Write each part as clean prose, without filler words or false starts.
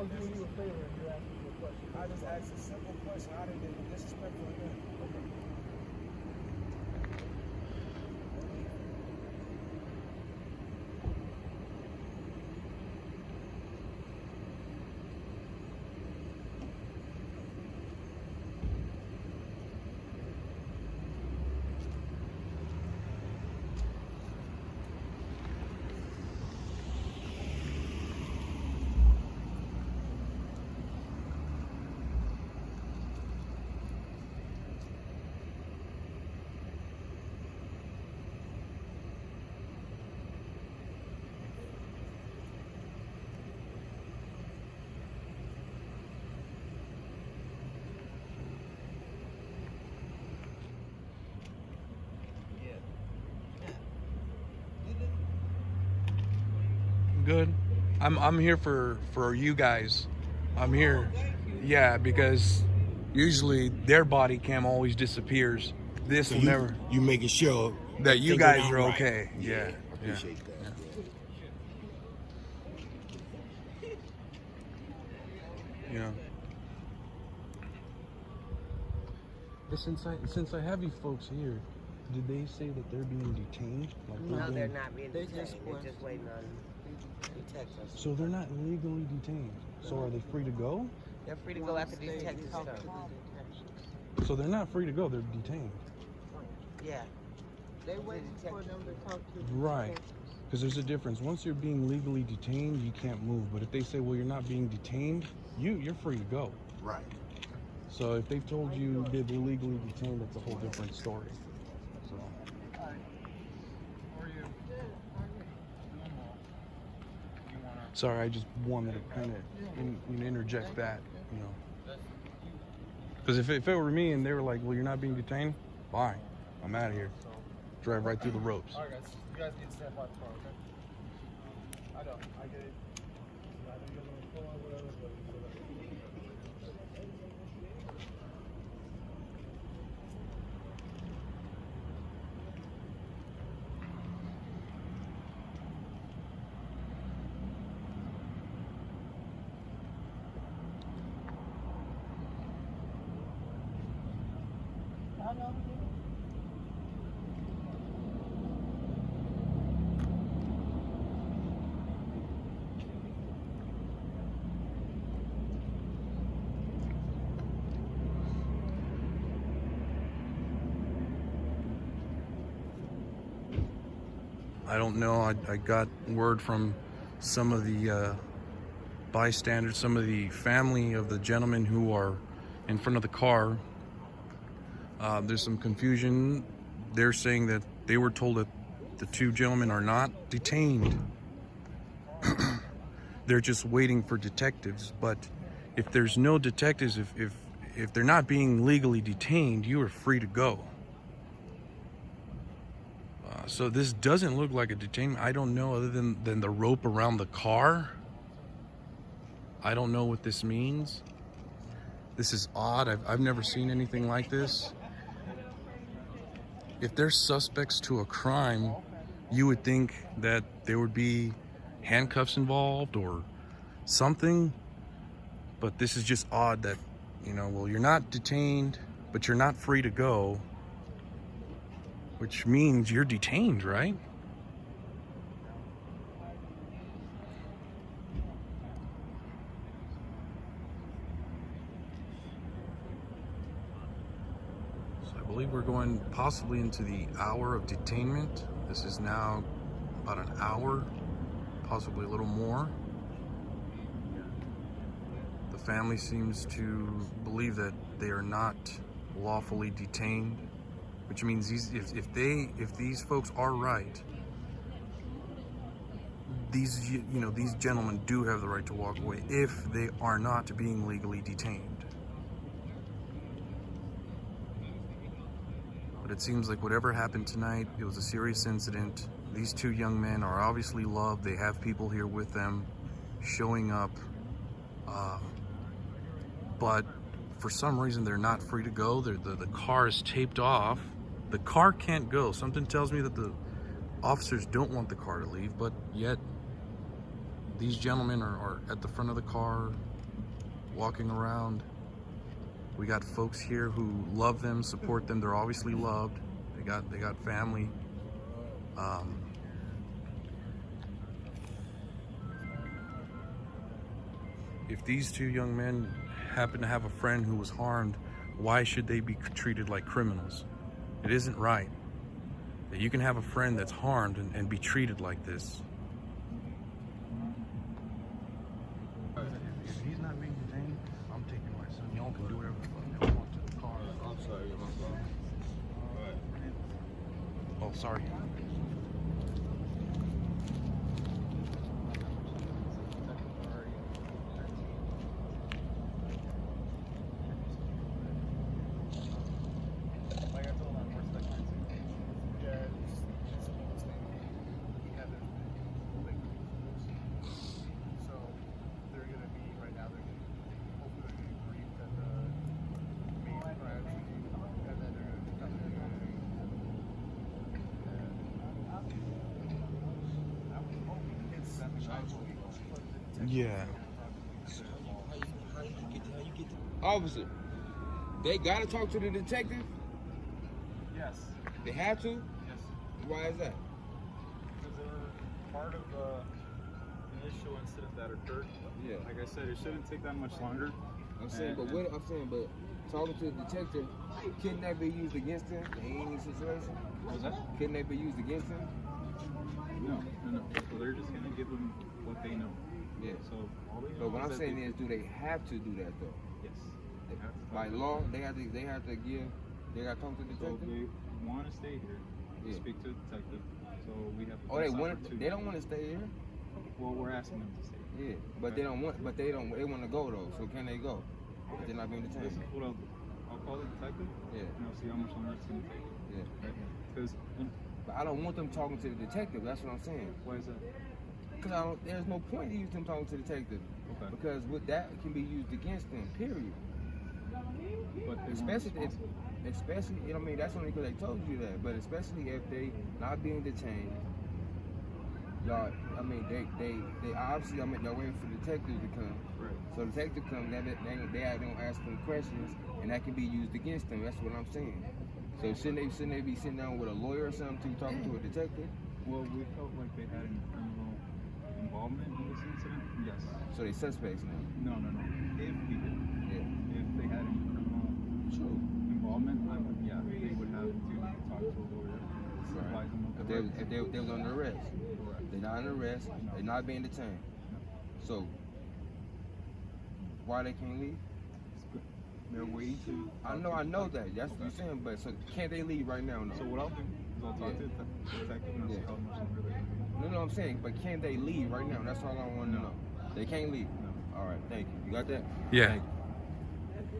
I'm doing you a favor if you're asking me a question. I just asked a simple question. I didn't get disrespectful again. Okay. Good. I'm here for you guys. I'm here. Yeah, because usually their body cam always disappears. This So will never. You making sure That you things guys done are right. okay. Yeah, Yeah. I appreciate that. You know. But since I have you folks here, did they say that they're being detained? Like No, they're being- not being They detained. just They're just waiting on detectives. So they're not legally detained. So are they free to go? They're free to go after the detectives come. So they're not free to go. They're detained. Yeah. They waiting for them to talk to the Right. detectives. Because there's a difference. Once you're being legally detained, you can't move. But if they say, well, you're not being detained, you're free to go. Right. So if they've told you they're legally detained, that's a whole different story. So. Sorry, I just wanted to kind of interject that, you know. Because if it were me and they were like, well, you're not being detained, fine, I'm out of here. Drive right through the ropes. All right, guys. You guys need to step out the car, okay? I know. I get it. I know you guys want to pull on whatever, but I don't know. I got word from some of the bystanders, some of the family of the gentlemen who are in front of the car. There's some confusion. They're saying that they were told that the two gentlemen are not detained. They're just waiting for detectives. But if there's no detectives, if they're not being legally detained, you are free to go. So this doesn't look like a detainment. I don't know, other than the rope around the car. I don't know what this means. This is odd. I've never seen anything like this. If they're suspects to a crime, you would think that there would be handcuffs involved or something. But this is just odd that, you know, well, you're not detained, but you're not free to go. Which means you're detained, right? So I believe we're going possibly into the hour of detainment. This is now about an hour, possibly a little more. The family seems to believe that they are not lawfully detained. Which means if these folks are right, these gentlemen do have the right to walk away if they are not being legally detained. But it seems like whatever happened tonight, it was a serious incident. These two young men are obviously loved. They have people here with them, showing up, but for some reason they're not free to go. The car is taped off. The car can't go. Something tells me that the officers don't want the car to leave, but yet these gentlemen are at the front of the car walking around. We got folks here who love them, support them. They're obviously loved. They got family. If these two young men happen to have a friend who was harmed, why should they be treated like criminals? It isn't right that you can have a friend that's harmed and be treated like this. If he's not being detained, I'm taking my son. Y'all can do whatever the fuck y'all want to the car. I'm sorry, my fault. Oh, sorry. Like I told him, we're stuck here too. Yeah, it's one of those things. We haven't like so they're gonna be right now. They're gonna hopefully they're gonna brief at the main crime scene, and then they're gonna come in. Yeah. Officer, they gotta talk to the detective? Yes. They have to? Yes. Why is that? Because they were part of the initial incident that occurred. Yeah. Like I said, it shouldn't take that much longer. I'm saying, but talking to the detective, couldn't that be used against him in any situation? What was that? Couldn't that be used against him? No. So they're just gonna give them what they know. Yeah. So all they know But what I'm that saying is, do they have to do that though? yes. They have to By talk. law, they have to give, they got to talk to the So detective? they want to stay here. Yeah. Speak to the detective. So we have. Oh, they don't want to stay here? Well, we're asking them to stay. Yeah, but they want to go though. So can they go? If they're not being This detained. is what I'll call the detective. Yeah. And I'll see how much longer it's gonna take. Yeah. Because But I don't want them talking to the detective. That's what I'm saying. why is that? Because there's no point in them talking to the detective. Okay. Because with that it can be used against them. Period. But they Especially weren't if, responsible. especially I mean that's only because they told you that. But especially if they not being detained. Y'all, I mean, they obviously, I mean, they're waiting for the detective to come. Right. So the detective comes, they are gonna ask them questions, and that can be used against them. That's what I'm saying. So shouldn't they be sitting down with a lawyer or something to talking to a detective? Well, we felt like they had any criminal involvement in this incident. Yes. So they suspects now. No. If we did, Yeah. if they had any criminal True. involvement, yeah, they would have to talk to a lawyer. Advise them of the rights. If they was under arrest, Correct. they're not under arrest. They're not being detained. So why they can't leave? They're waiting to. I know that. That's what you're saying. But so can't they leave right now? No. So what I'll do is I'll talk to the detective and I'll see Yeah. how much longer they're going to be. No, I'm saying, but can they leave right now? That's all I want to know. They can't leave. No. All right, thank you. You got that? Yeah. Thank you.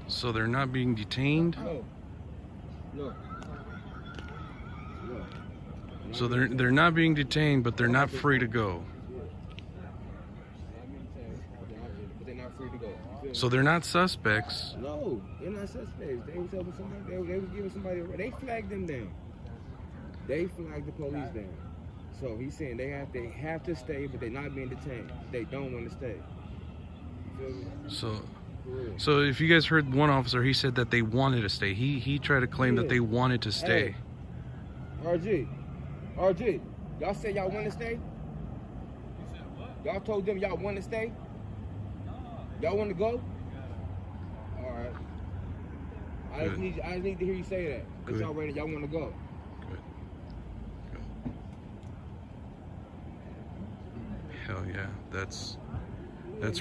So they're not being detained. No. No. So they're not being detained, but they're not free to go. But they're not free to go. You feel me? So they're not suspects. No, they're not suspects. They was helping somebody. They was giving somebody. They flagged them down. They flagged the police down. So he's saying they have to stay, but they're not being detained. They don't want to stay. You feel me? So For real. so if you guys heard one officer, he said that they wanted to stay. He tried to claim that Yeah. they wanted to stay. Hey, RG, y'all said y'all want to stay? Y'all told them y'all want to stay? Y'all want to go? All right. I just Good. need to hear you say that. Cause Good. y'all ready? Y'all want to go? Good. Hell yeah, that's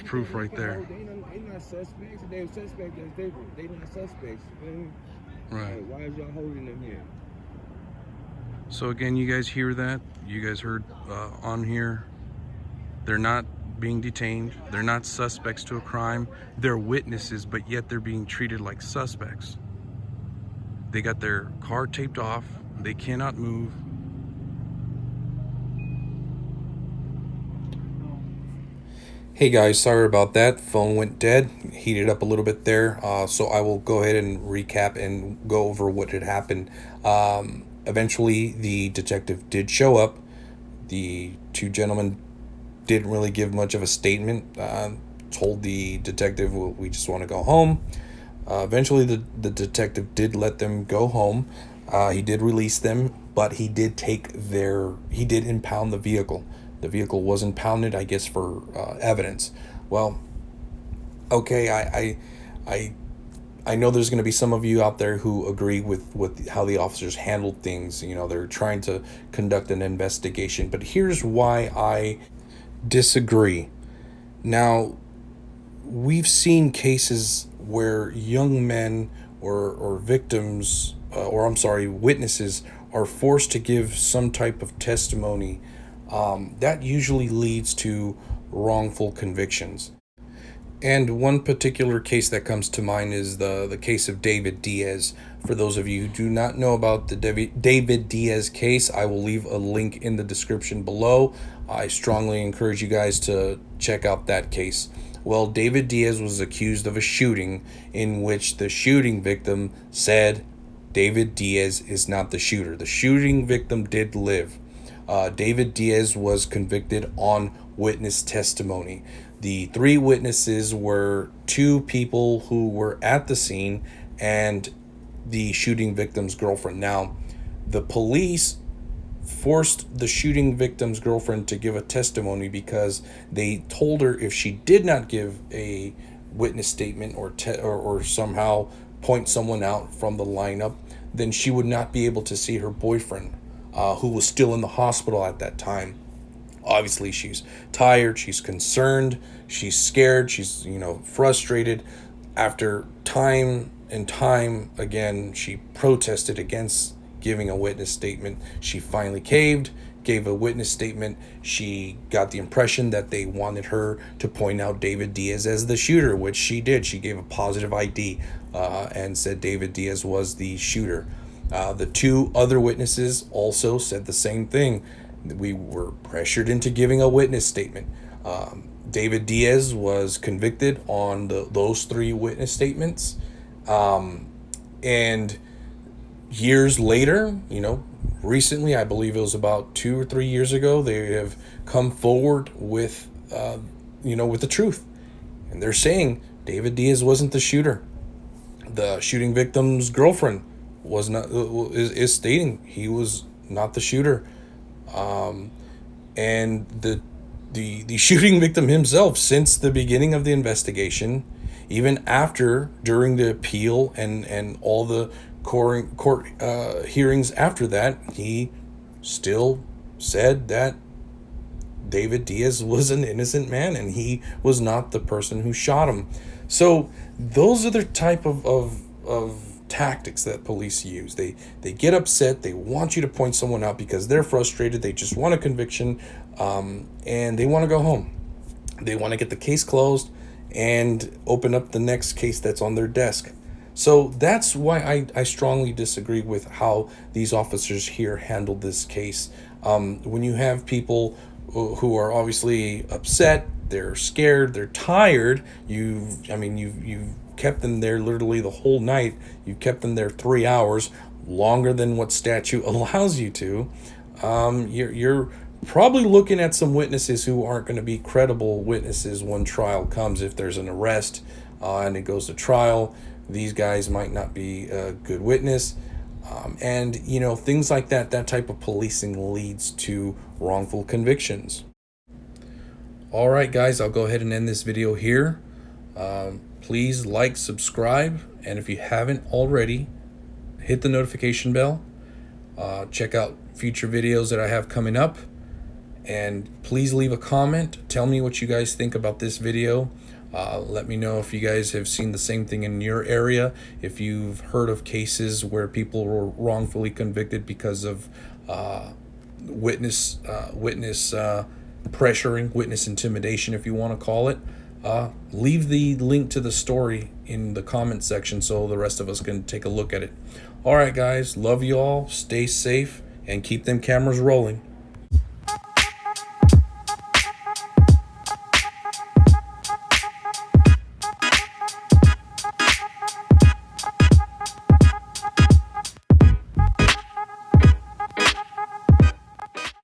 proof right there. They not suspects. If they were suspects, that's different. They not suspects. You know what I mean? Right. Like, why is y'all holding them here? So again, you guys hear that? You guys heard on here, they're not being detained. They're not suspects to a crime. They're witnesses, but yet they're being treated like suspects. They got their car taped off. They cannot move. Hey guys, sorry about that. Phone went dead. Heated up a little bit there. So I will go ahead and recap and go over what had happened. Eventually, the detective did show up. The two gentlemen didn't really give much of a statement. Told the detective, well, we just want to go home. Eventually, the detective did let them go home. He did release them, but he did impound the vehicle. The vehicle was impounded, I guess, for evidence. Well, okay, I know there's going to be some of you out there who agree with how the officers handled things. You know, they're trying to conduct an investigation, but here's why I disagree. Now, we've seen cases where young men or victims, witnesses are forced to give some type of testimony. That usually leads to wrongful convictions. And one particular case that comes to mind is the case of David Diaz. For those of you who do not know about the David Diaz case, I will leave a link in the description below. I strongly encourage you guys to check out that case. Well, David Diaz was accused of a shooting in which the shooting victim said David Diaz is not the shooter. The shooting victim did live. David Diaz was convicted on witness testimony. The 3 witnesses were 2 people who were at the scene and the shooting victim's girlfriend. Now, the police forced the shooting victim's girlfriend to give a testimony because they told her if she did not give a witness statement or somehow point someone out from the lineup, then she would not be able to see her boyfriend, who was still in the hospital at that time. Obviously, she's tired, she's concerned, she's scared, she's, frustrated. After time and time again, she protested against giving a witness statement. She finally caved, gave a witness statement. She got the impression that they wanted her to point out David Diaz as the shooter, which she did. She gave a positive ID and said David Diaz was the shooter. The 2 other witnesses also said the same thing. We were pressured into giving a witness statement. David Diaz was convicted on those 3 witness statements. And years later, recently, I believe it was about 2 or 3 years ago, they have come forward with, with the truth. And they're saying David Diaz wasn't the shooter. The shooting victim's girlfriend is stating he was not the shooter. And the shooting victim himself, since the beginning of the investigation, even during the appeal and all the court hearings after that, he still said that David Diaz was an innocent man and he was not the person who shot him. So those are the type of tactics that police use. They get upset, they want you to point someone out because they're frustrated, they just want a conviction, and they want to go home. They want to get the case closed and open up the next case that's on their desk. So that's why I strongly disagree with how these officers here handled this case. When you have people who are obviously upset, they're scared, they're tired, you've kept them there literally the whole night. You kept them there 3 hours, longer than what statute allows you to. You're probably looking at some witnesses who aren't going to be credible witnesses when trial comes. If there's an arrest and it goes to trial, these guys might not be a good witness. And things like that type of policing leads to wrongful convictions. All right, guys, I'll go ahead and end this video here. Please like, subscribe, and if you haven't already, hit the notification bell. Check out future videos that I have coming up, and please leave a comment. Tell me what you guys think about this video. Let me know if you guys have seen the same thing in your area, if you've heard of cases where people were wrongfully convicted because of witness pressuring, witness intimidation, if you want to call it. Leave the link to the story in the comment section so the rest of us can take a look at it. All right, guys, love you all, stay safe, and keep them cameras rolling.